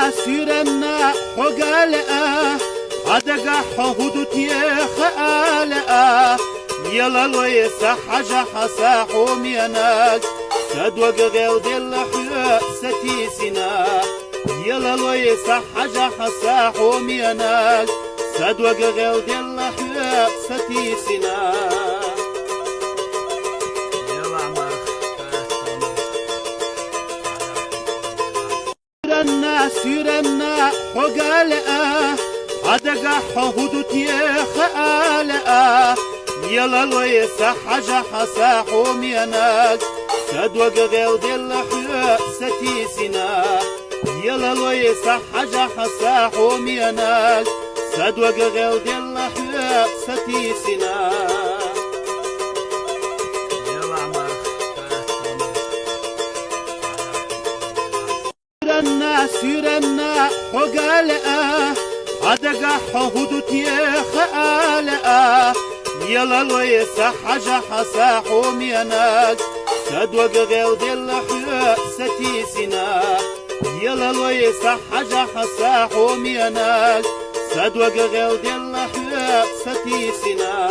الناس يرنا حقالة عدقا حهودتي خالة يلا لوي سحجة حساحوم يناك سدوق غيو دي اللحياء ستيسنا يلا لوي سحجة حساحوم يناك سدوق غيو دي اللحياء ستيسنا الناس يرنا حقالة عدقا حهودتي خالة يلا لوي سحجة حساحوم يناك سدوق غيو دي اللحياء ستيسنا يلا لوي سحجة حساحوم يناك سدوق غيو دي اللحياء ستيسنا الناس يرنا حقالة عدقا حهودتي خالة يلا لوي سحجة حساحوم يناك سدوق غيو دي اللحياء ستيسنا يلا لوي سحجة حساحوم يناك سدوق غيو دي اللحياء ستيسنا